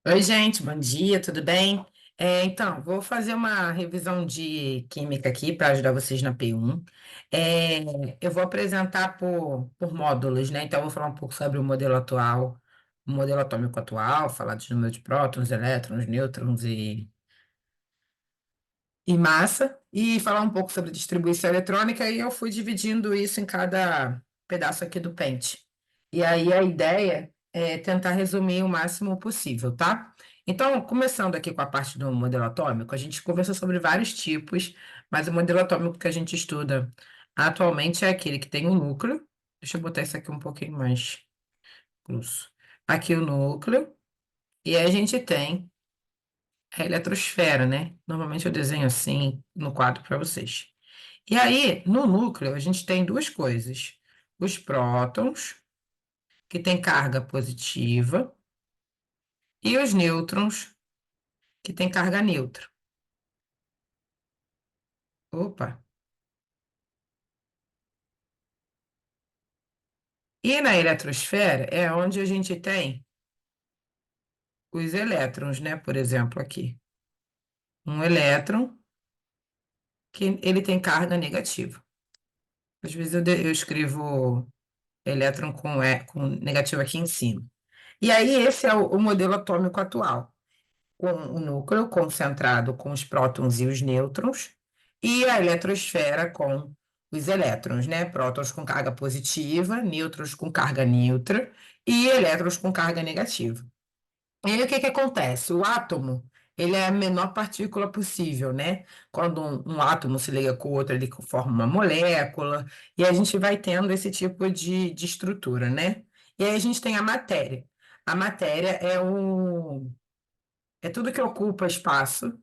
Oi, gente, bom dia, tudo bem? Então, vou fazer uma revisão de química aqui para ajudar vocês na P1. Eu vou apresentar por módulos, né? Então, eu vou falar um pouco sobre o modelo atual, o modelo atômico atual, falar dos números de prótons, elétrons, nêutrons e massa, e falar um pouco sobre distribuição eletrônica, e eu fui dividindo isso em cada pedaço aqui do pente. E aí a ideia é tentar resumir o máximo possível, tá? Então, começando aqui com a parte do modelo atômico, a gente conversou sobre vários tipos, mas o modelo atômico que a gente estuda atualmente é aquele que tem um núcleo. Deixa eu botar isso aqui um pouquinho mais grosso. Aqui o núcleo, e aí a gente tem a eletrosfera, né? Normalmente eu desenho assim no quadro para vocês. E aí, no núcleo, a gente tem duas coisas: os prótons, que têm carga positiva, e os nêutrons, que têm carga neutra. Opa! E na eletrosfera é onde a gente tem os elétrons, né? Por exemplo, aqui. Um elétron que ele tem carga negativa. Às vezes eu escrevo elétron com negativo aqui em cima. E aí, esse é o modelo atômico atual, com o núcleo concentrado com os prótons e os nêutrons, e a eletrosfera com os elétrons, né? Prótons com carga positiva, nêutrons com carga neutra e elétrons com carga negativa. E aí, o que que acontece? O átomo, ele é a menor partícula possível, né? Quando um átomo se liga com o outro, ele forma uma molécula, e a gente vai tendo esse tipo de estrutura, né? E aí a gente tem a matéria. A matéria é tudo que ocupa espaço,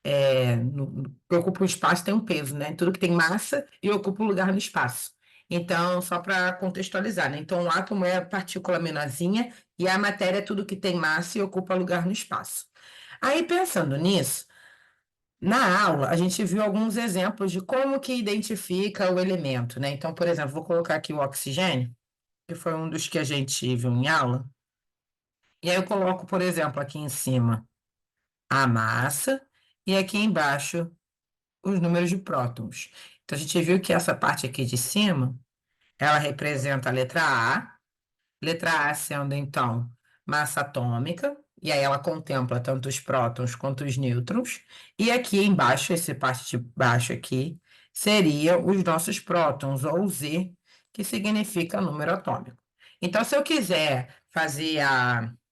que ocupa o espaço tem um peso, né? Tudo que tem massa e ocupa um lugar no espaço. Então, só para contextualizar, né? Então, o átomo é a partícula menorzinha e a matéria é tudo que tem massa e ocupa lugar no espaço. Aí, pensando nisso, na aula a gente viu alguns exemplos de como que identifica o elemento, né? Então, por exemplo, vou colocar aqui o oxigênio, que foi um dos que a gente viu em aula. E aí eu coloco, por exemplo, aqui em cima a massa e aqui embaixo os números de prótons. Então, a gente viu que essa parte aqui de cima, ela representa a letra A sendo, então, massa atômica, e aí ela contempla tanto os prótons quanto os nêutrons, e aqui embaixo, essa parte de baixo aqui, seria os nossos prótons, ou Z, que significa número atômico. Então, se eu quiser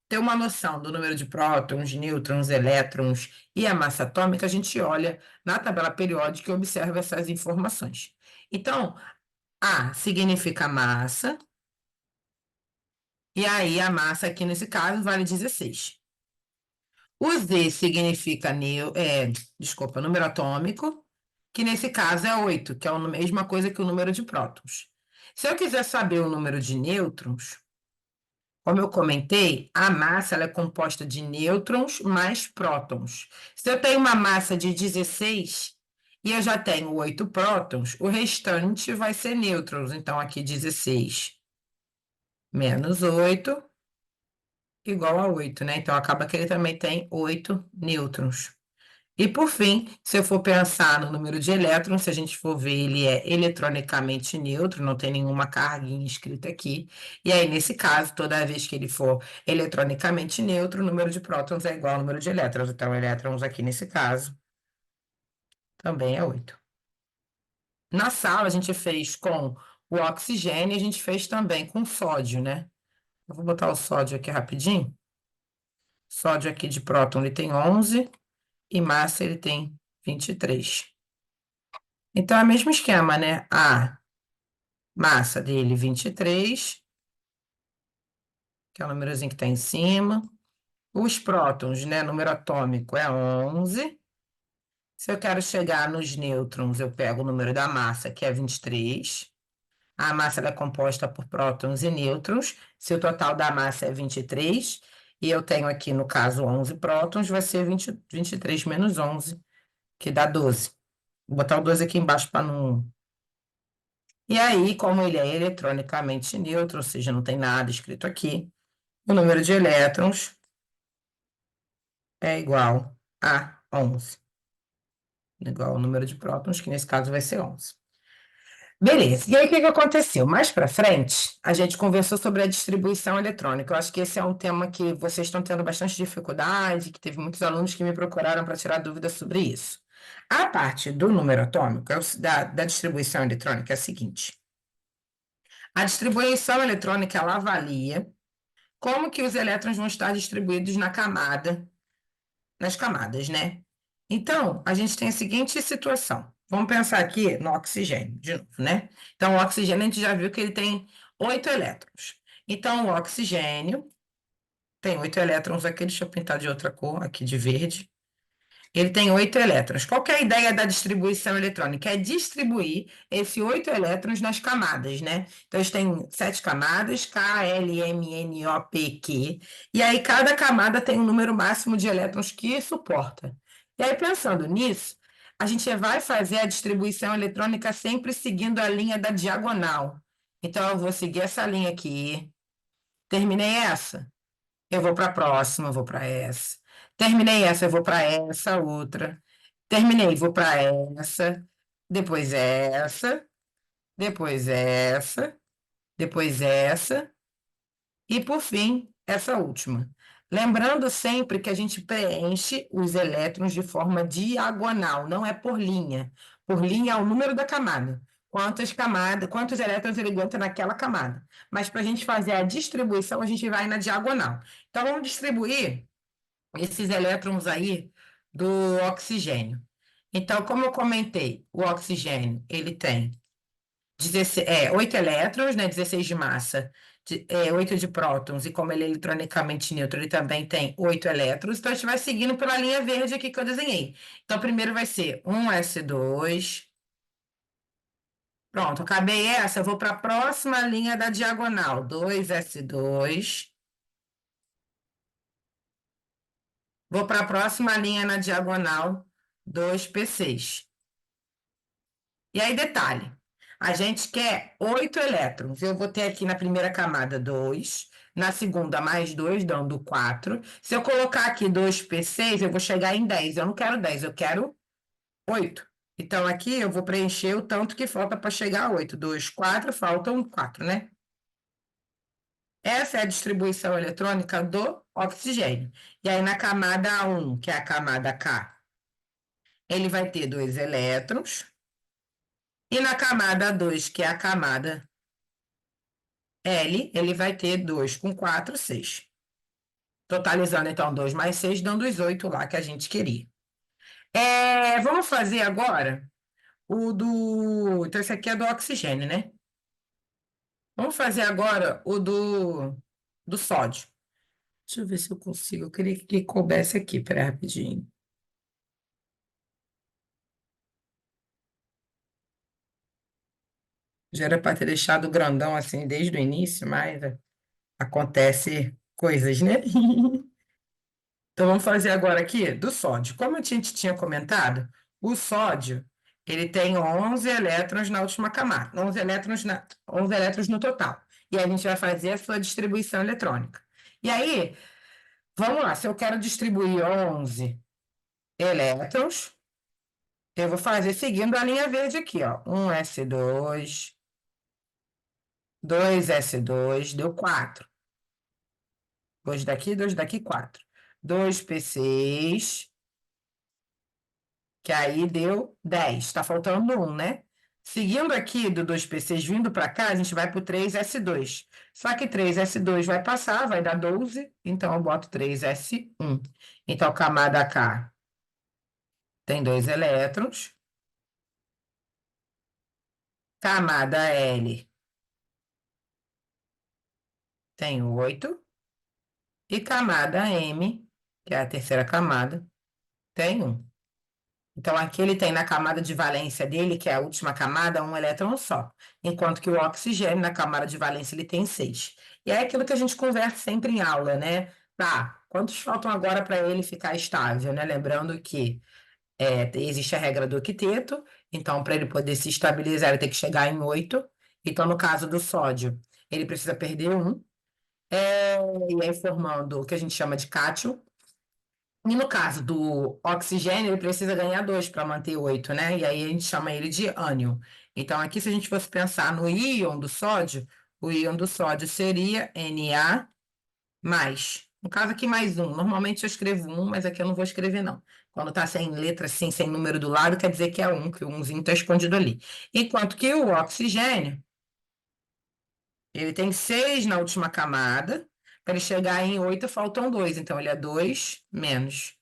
ter uma noção do número de prótons, nêutrons, elétrons e a massa atômica, a gente olha na tabela periódica e observa essas informações. Então, A significa massa, e aí a massa aqui nesse caso vale 16. O Z significa desculpa, número atômico, que nesse caso é 8, que é a mesma coisa que o número de prótons. Se eu quiser saber o número de nêutrons, como eu comentei, a massa ela é composta de nêutrons mais prótons. Se eu tenho uma massa de 16 e eu já tenho 8 prótons, o restante vai ser nêutrons. Então, aqui 16 menos 8 igual a 8, né? Então, acaba que ele também tem 8 nêutrons. E, por fim, se eu for pensar no número de elétrons, se a gente for ver, ele é eletronicamente neutro, não tem nenhuma carguinha escrita aqui. E aí, nesse caso, toda vez que ele for eletronicamente neutro, o número de prótons é igual ao número de elétrons. Então, elétrons aqui nesse caso também é 8. Na sala, a gente fez com o oxigênio e a gente fez também com sódio, né? Eu vou botar o sódio aqui rapidinho. Sódio aqui de próton ele tem 11 e massa ele tem 23. Então é o mesmo esquema, né? A massa dele 23, que é o númerozinho que está em cima. Os prótons, né? Número atômico é 11. Se eu quero chegar nos nêutrons, eu pego o número da massa, que é 23. A massa ela é composta por prótons e nêutrons. Se o total da massa é 23, e eu tenho aqui, no caso, 11 prótons, vai ser 23 menos 11, que dá 12. Vou botar o 12 aqui embaixo para não. E aí, como ele é eletronicamente neutro, ou seja, não tem nada escrito aqui, o número de elétrons é igual a 11. Igual ao número de prótons, que nesse caso vai ser 11. Beleza. E aí, o que que aconteceu? Mais para frente, a gente conversou sobre a distribuição eletrônica. Eu acho que esse é um tema que vocês estão tendo bastante dificuldade, que teve muitos alunos que me procuraram para tirar dúvidas sobre isso. A parte do número atômico, da distribuição eletrônica, é a seguinte. A distribuição eletrônica, ela avalia como que os elétrons vão estar distribuídos nas camadas, né? Então, a gente tem a seguinte situação. Vamos pensar aqui no oxigênio, de novo, né? Então, o oxigênio, a gente já viu que ele tem 8 elétrons. Então, o oxigênio tem 8 elétrons aqui, deixa eu pintar de outra cor, aqui de verde. Ele tem 8 elétrons. Qual que é a ideia da distribuição eletrônica? É distribuir esses 8 elétrons nas camadas, né? Então, eles têm 7 camadas, K, L, M, N, O, P, Q. E aí, cada camada tem um número máximo de elétrons que suporta. E aí, pensando nisso, a gente vai fazer a distribuição eletrônica sempre seguindo a linha da diagonal. Então, eu vou seguir essa linha aqui. Terminei essa. Eu vou para a próxima, eu vou para essa. Terminei essa, eu vou para essa outra. Terminei, vou para essa, depois essa, depois essa, depois essa e por fim essa última. Lembrando sempre que a gente preenche os elétrons de forma diagonal, não é por linha. Por linha é o número da camada. Quantas camadas, quantos elétrons ele aguenta naquela camada. Mas para a gente fazer a distribuição, a gente vai na diagonal. Então, vamos distribuir esses elétrons aí do oxigênio. Então, como eu comentei, o oxigênio, ele tem 8 elétrons, né, 16 de massa, 8 de prótons, e como ele é eletronicamente neutro, ele também tem 8 elétrons. Então, a gente vai seguindo pela linha verde aqui que eu desenhei. Então, primeiro vai ser um S2. Pronto, acabei essa, eu vou para a próxima linha da diagonal, 2S2. Vou para a próxima linha na diagonal, 2P6. E aí, detalhe, a gente quer 8 elétrons. Eu vou ter aqui na primeira camada 2, na segunda mais 2, dando 4. Se eu colocar aqui 2P6, eu vou chegar em 10. Eu não quero 10, eu quero 8. Então, aqui eu vou preencher o tanto que falta para chegar a 8. 2, 4, faltam 4, né? Essa é a distribuição eletrônica do oxigênio. E aí, na camada 1, que é a camada K, ele vai ter 2 elétrons. E na camada 2, que é a camada L, ele vai ter 2 com 4, 6. Totalizando, então, 2 mais 6, dando os 8 lá que a gente queria. Vamos fazer agora o do. Então, esse aqui é do oxigênio, né? Vamos fazer agora o do sódio. Deixa eu ver se eu consigo. Eu queria que coubesse aqui. Pera aí, rapidinho. Já era para ter deixado grandão assim desde o início, mas acontece coisas, né? Então, vamos fazer agora aqui do sódio. Como a gente tinha comentado, o sódio, ele tem 11 elétrons na última camada, 11 elétrons no total. E aí a gente vai fazer a sua distribuição eletrônica. E aí, vamos lá, se eu quero distribuir 11 elétrons, eu vou fazer seguindo a linha verde aqui, ó. 1s2, 2s2, deu 4. 2 daqui, 4. 2p6, que aí deu 10. Está faltando um, né? Seguindo aqui do 2P6 vindo para cá, a gente vai para o 3S2. Só que 3S2 vai passar, vai dar 12, então eu boto 3S1. Então, camada K tem 2 elétrons. Camada L tem 8. E camada M, que é a terceira camada, tem 1. Então, aqui ele tem na camada de valência dele, que é a última camada, um elétron só. Enquanto que o oxigênio, na camada de valência, ele tem 6. E é aquilo que a gente conversa sempre em aula, né? Tá, quantos faltam agora para ele ficar estável, né? Lembrando que existe a regra do octeto, então, para ele poder se estabilizar, ele tem que chegar em 8. Então, no caso do sódio, ele precisa perder 1. E aí, formando o que a gente chama de cátion. E no caso do oxigênio, ele precisa ganhar 2 para manter 8, né? E aí a gente chama ele de ânion. Então, aqui, se a gente fosse pensar no íon do sódio, o íon do sódio seria Na mais. No caso aqui, mais um. Normalmente eu escrevo um, mas aqui eu não vou escrever, não. Quando tá sem letra, assim, sem número do lado, quer dizer que é um, que o umzinho está escondido ali. Enquanto que o oxigênio, ele tem 6 na última camada. Para ele chegar em 8, faltam 2. Então, ele é 2 menos.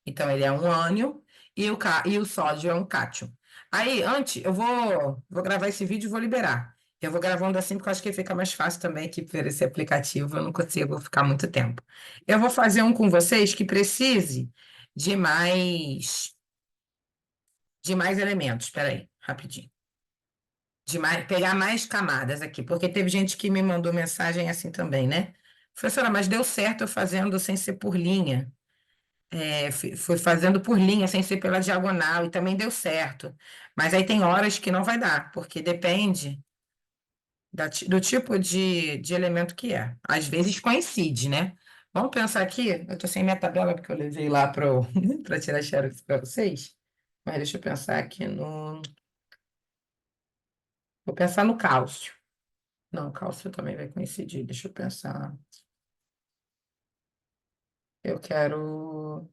Então, ele é um ânion e o sódio é um cátion. Aí, antes, vou gravar esse vídeo e vou liberar. Eu vou gravando assim porque eu acho que fica mais fácil também aqui por esse aplicativo. Eu não consigo ficar muito tempo. Eu vou fazer um com vocês que precise de de mais elementos. Espera aí, rapidinho. Pegar mais camadas aqui, porque teve gente que me mandou mensagem assim também, né? Professora, mas deu certo eu fazendo sem ser por linha. Fui fazendo por linha, sem ser pela diagonal, e também deu certo. Mas aí tem horas que não vai dar, porque depende do tipo de elemento que é. Às vezes coincide, né? Vamos pensar aqui, eu tô sem minha tabela, porque eu levei lá para para tirar xerox para vocês. Mas deixa eu pensar aqui no. Vou pensar no cálcio. Não, cálcio também vai coincidir. Deixa eu pensar. Eu quero.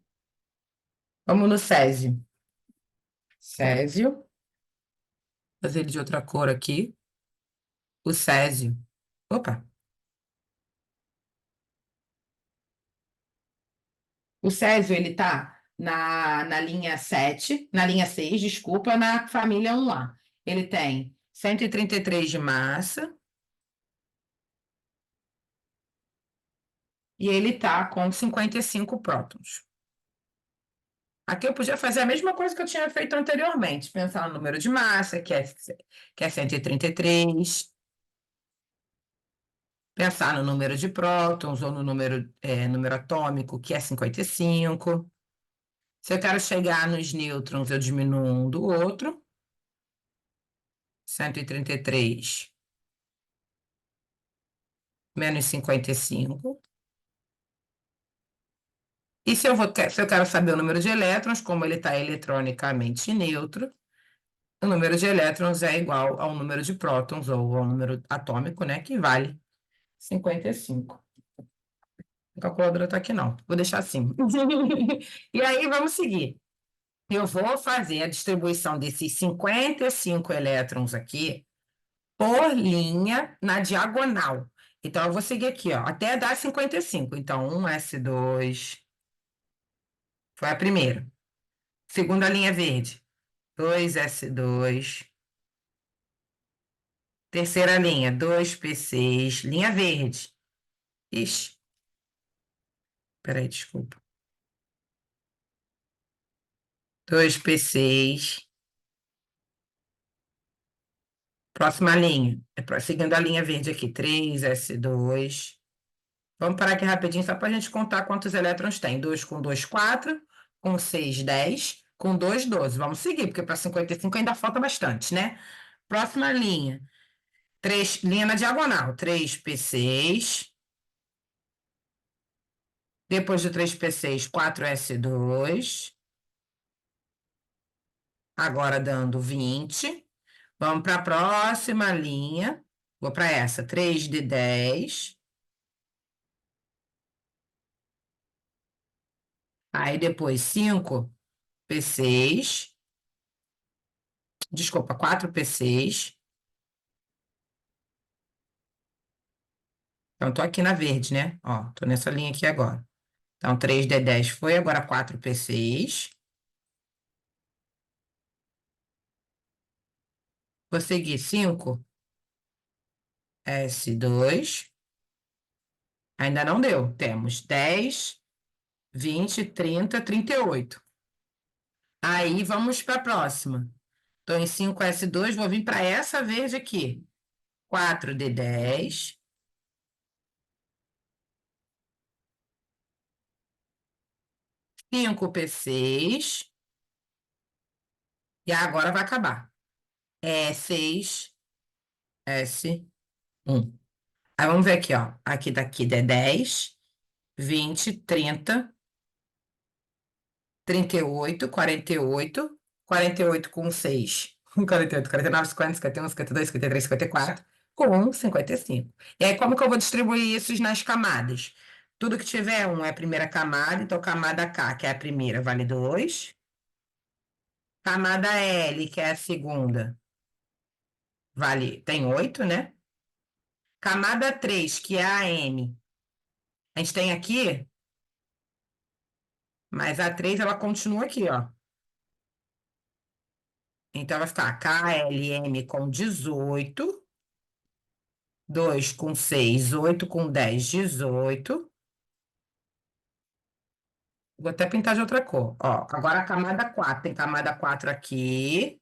Vamos no césio. Césio. Fazer ele de outra cor aqui. O césio. Opa! O césio, ele tá na linha 7, na linha 6, desculpa, na família 1A. Ele tem 133 de massa e ele tá com 55 prótons. Aqui eu podia fazer a mesma coisa que eu tinha feito anteriormente, pensar no número de massa, que é 133, pensar no número de prótons ou no número atômico, que é 55. Se eu quero chegar nos nêutrons, eu diminuo um do outro. 133 menos 55. E se eu quero saber o número de elétrons, como ele está eletronicamente neutro, o número de elétrons é igual ao número de prótons, ou ao número atômico, né, que vale 55. A calculadora está aqui, não. Vou deixar assim. E aí, vamos seguir. Eu vou fazer a distribuição desses 55 elétrons aqui por linha na diagonal. Então, eu vou seguir aqui, ó, até dar 55. Então, um S2 foi a primeira. Segunda linha verde, 2S2. Terceira linha, 2P6. Linha verde. Ixi, peraí, desculpa. 2P6. Próxima linha. Seguindo a linha verde aqui, 3S2. Vamos parar aqui rapidinho só para a gente contar quantos elétrons tem. 2 com 2, 4. Com 6, 10. Com 2, 12. Vamos seguir, porque para 55 ainda falta bastante, né? Próxima linha. Linha na diagonal. 3P6. Depois do 3P6, 4S2. Agora dando 20. Vamos para a próxima linha. Vou para essa. 3D10. Aí depois 5P6. Desculpa, 4P6. Então, tô aqui na verde, né? Ó, tô nessa linha aqui agora. Então, 3D10 foi, agora 4P6. Vou seguir 5S2. Ainda não deu. Temos 10, 20, 30, 38. Aí, vamos para a próxima. Estou em 5S2, vou vir para essa verde aqui. 4D10. 5P6. E agora vai acabar. É 6S1. Aí vamos ver aqui, ó. Aqui daqui é 10, 20, 30. 38, 48, 48 com 6, 48, 49, 50, 51, 52, 53, 54, com 1, 55. E aí, como que eu vou distribuir isso nas camadas? Tudo que tiver 1 é a primeira camada, então camada K, que é a primeira, vale 2. Camada L, que é a segunda, tem 8, né? Camada 3, que é a M, a gente tem aqui, mas a 3 ela continua aqui, ó. Então vai ficar KLM com 18, 2 com 6, 8 com 10, 18. Vou até pintar de outra cor. Ó, agora a camada 4. Tem camada 4 aqui.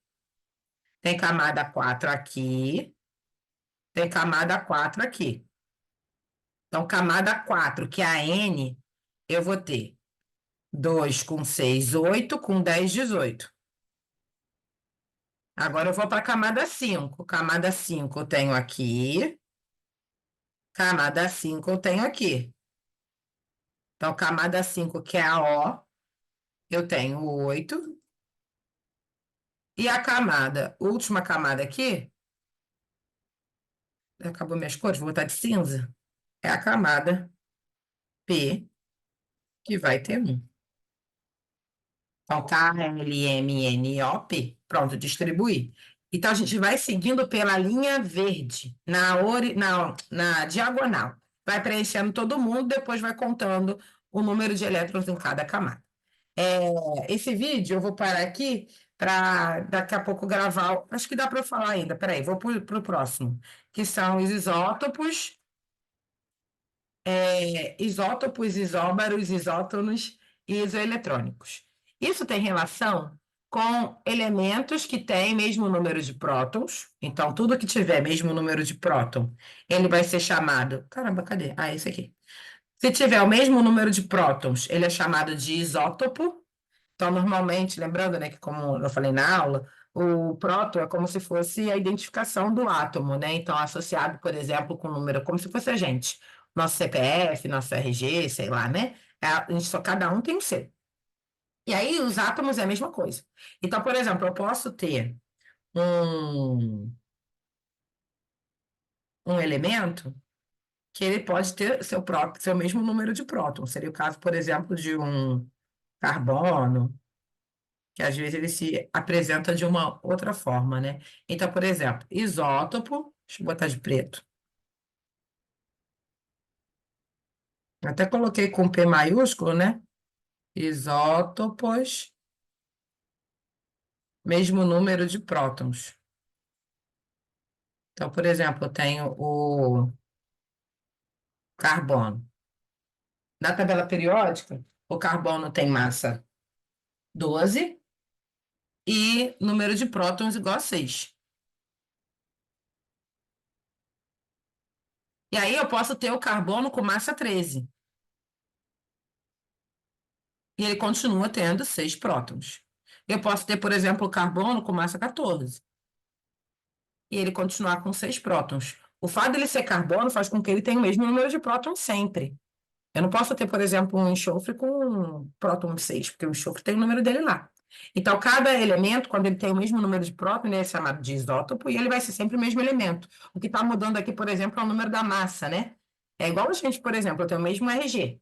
Tem camada 4 aqui. Tem camada 4 aqui. Então, camada 4, que é a N, eu vou ter 2 com 6, 8 com 10, 18. Agora eu vou para a camada 5. Camada 5 eu tenho aqui. Camada 5 eu tenho aqui. Então, camada 5, que é a O, eu tenho 8. E a camada, última camada aqui, acabou minhas cores, vou botar de cinza. É a camada P, que vai ter 1. Então, KLMNOP, pronto, distribuir. Então, a gente vai seguindo pela linha verde, na diagonal. Vai preenchendo todo mundo, depois vai contando o número de elétrons em cada camada. Esse vídeo eu vou parar aqui para daqui a pouco gravar. Acho que dá para eu falar ainda. Peraí, vou para o próximo, que são os isótopos, isótopos, isóbaros, isótonos e isoeletrônicos. Isso tem relação com elementos que têm mesmo número de prótons. Então, tudo que tiver mesmo número de próton, ele vai ser chamado. Caramba, cadê? Ah, esse aqui. Se tiver o mesmo número de prótons, ele é chamado de isótopo. Então, normalmente, lembrando, né, que como eu falei na aula, o próton é como se fosse a identificação do átomo, né? Então, associado, por exemplo, com o número, como se fosse a gente. Nosso CPF, nosso RG, sei lá, né? A gente só, cada um tem o seu. E aí, os átomos é a mesma coisa. Então, por exemplo, eu posso ter um, um elemento que ele pode ter seu mesmo número de prótons. Seria o caso, por exemplo, de um carbono, que às vezes ele se apresenta de uma outra forma, né? Então, por exemplo, isótopo, deixa eu botar de preto. Até coloquei com P maiúsculo, né? Isótopos, mesmo número de prótons. Então, por exemplo, eu tenho o carbono. Na tabela periódica, o carbono tem massa 12 e número de prótons igual a 6. E aí eu posso ter o carbono com massa 13. E ele continua tendo 6 prótons. Eu posso ter, por exemplo, o carbono com massa 14. E ele continuar com 6 prótons. O fato dele ser carbono faz com que ele tenha o mesmo número de prótons sempre. Eu não posso ter, por exemplo, um enxofre com próton 6, porque o enxofre tem o número dele lá. Então, cada elemento, quando ele tem o mesmo número de prótons, ele é chamado de isótopo e ele vai ser sempre o mesmo elemento. O que está mudando aqui, por exemplo, é o número da massa, né? É igual a gente, por exemplo, eu tenho o mesmo RG.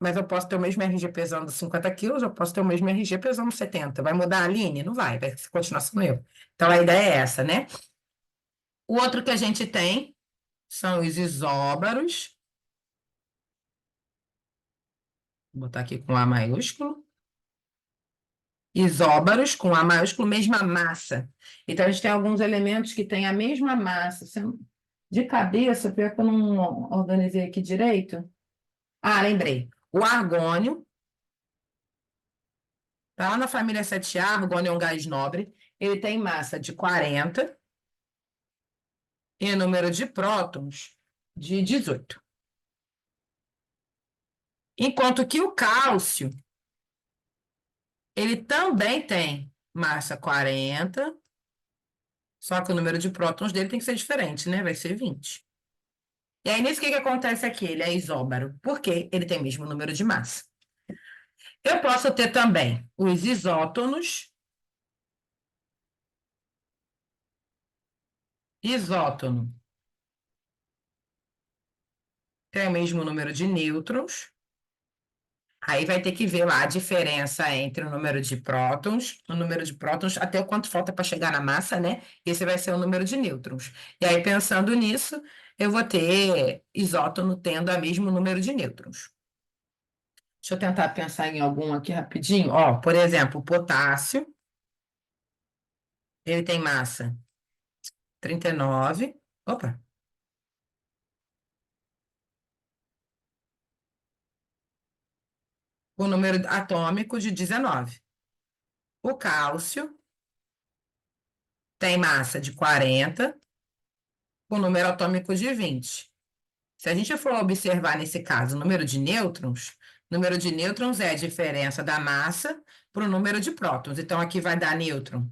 Mas eu posso ter o mesmo RG pesando 50 quilos, eu posso ter o mesmo RG pesando 70. Vai mudar a Aline? Não vai continuar sendo eu. Então a ideia é essa, né? O outro que a gente tem são os isóbaros. Vou botar aqui com A maiúsculo. Isóbaros com A maiúsculo, mesma massa. Então a gente tem alguns elementos que têm a mesma massa. De cabeça, pior que eu não organizei aqui direito. Ah, lembrei. O argônio. Tá lá na família 7A, argônio é um gás nobre. Ele tem massa de 40 e número de prótons de 18. Enquanto que o cálcio, ele também tem massa 40, só que o número de prótons dele tem que ser diferente, né? Vai ser 20. E aí, nisso, o que que acontece aqui? Ele é isóbaro. Por quê? Ele tem o mesmo número de massa. Eu posso ter também os isótonos. Isótono tem o mesmo número de nêutrons. Aí vai ter que ver lá a diferença entre o número de prótons, o número de prótons, até o quanto falta para chegar na massa, né? Esse vai ser o número de nêutrons. E aí, pensando nisso, eu vou ter isótono tendo o mesmo número de nêutrons. Deixa eu tentar pensar em algum aqui rapidinho. Ó, por exemplo, o potássio, ele tem massa 39. Opa, o número atômico de 19. O cálcio tem massa de 40, com número atômico de 20. Se a gente for observar nesse caso o número de nêutrons é a diferença da massa para o número de prótons. Então, aqui vai dar nêutron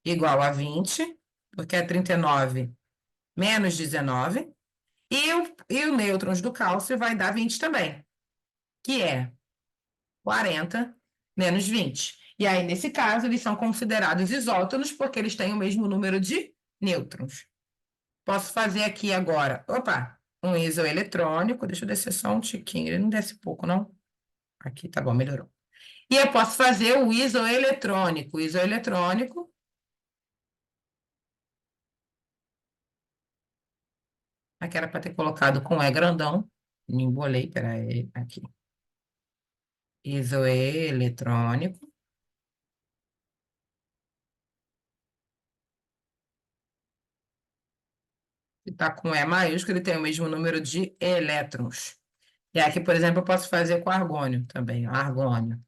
igual a 20, porque é 39 menos 19, e o nêutrons do cálcio vai dar 20 também, que é 40 menos 20. E aí, nesse caso, eles são considerados isótonos porque eles têm o mesmo número de nêutrons. Posso fazer aqui agora, opa, um isoeletrônico, deixa eu descer só um tiquinho, ele não desce pouco, não? Aqui, tá bom, melhorou. E eu posso fazer o isoeletrônico. O isoeletrônico, aqui era para ter colocado com E grandão, me embolei, peraí, aqui. Isoeletrônico, que está com E maiúsculo, ele tem o mesmo número de elétrons. E aqui, por exemplo, eu posso fazer com argônio também, ó, argônio.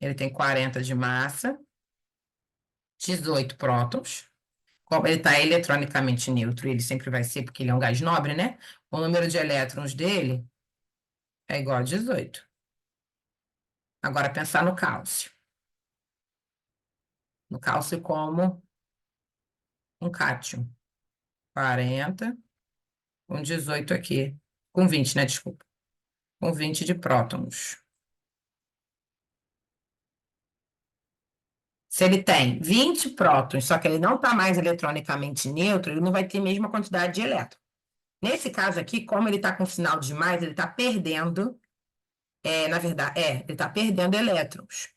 Ele tem 40 de massa, 18 prótons. Como ele está eletronicamente neutro, ele sempre vai ser, porque ele é um gás nobre, né? O número de elétrons dele é igual a 18. Agora, pensar no cálcio. No cálcio como um cátion. 40, com 18 aqui. Com 20, né? Desculpa. Com 20 de prótons. Se ele tem 20 prótons, só que ele não está mais eletronicamente neutro, ele não vai ter a mesma quantidade de elétrons. Nesse caso aqui, como ele está com sinal de mais, ele está perdendo. Na verdade, ele está perdendo elétrons.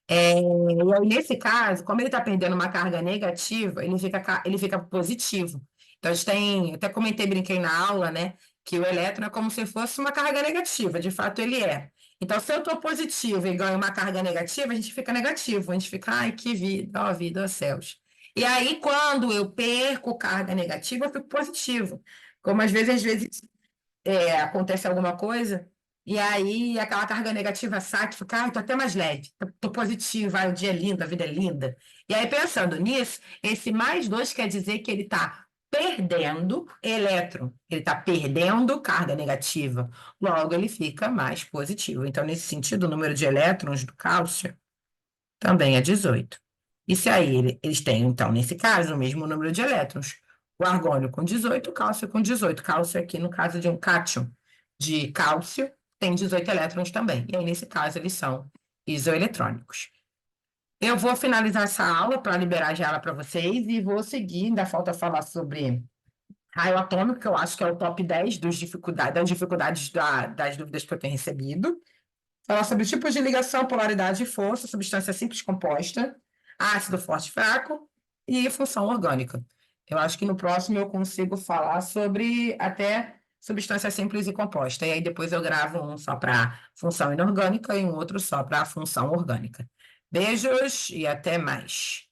E aí, nesse caso, como ele está perdendo uma carga negativa, ele fica positivo. Então, a gente tem, até comentei, brinquei na aula, né, que o elétron é como se fosse uma carga negativa, de fato ele é. Então, se eu estou positivo e ganho uma carga negativa, a gente fica negativo, a gente fica, ai, que vida, ó céus. E aí, quando eu perco carga negativa, eu fico positivo. Como às vezes acontece alguma coisa, e aí aquela carga negativa sai, tu fica, tô até mais leve, tô positiva, o dia é lindo, a vida é linda. E aí, pensando nisso, esse mais dois quer dizer que ele está perdendo elétron, ele está perdendo carga negativa, logo ele fica mais positivo. Então, nesse sentido, o número de elétrons do cálcio também é 18. E se aí eles têm, então, nesse caso, o mesmo número de elétrons. O argônio com 18, o cálcio com 18. Cálcio aqui, no caso de um cátion de cálcio, tem 18 elétrons também. E aí, nesse caso, eles são isoeletrônicos. Eu vou finalizar essa aula para liberar já ela para vocês e vou seguir. Ainda falta falar sobre raio atômico, que eu acho que é o top 10 das dificuldades das dúvidas que eu tenho recebido. Falar sobre tipos de ligação, polaridade e força, substância simples composta, ácido forte e fraco e função orgânica. Eu acho que no próximo eu consigo falar sobre até substância simples e composta. E aí depois eu gravo um só para função inorgânica e um outro só para função orgânica. Beijos e até mais.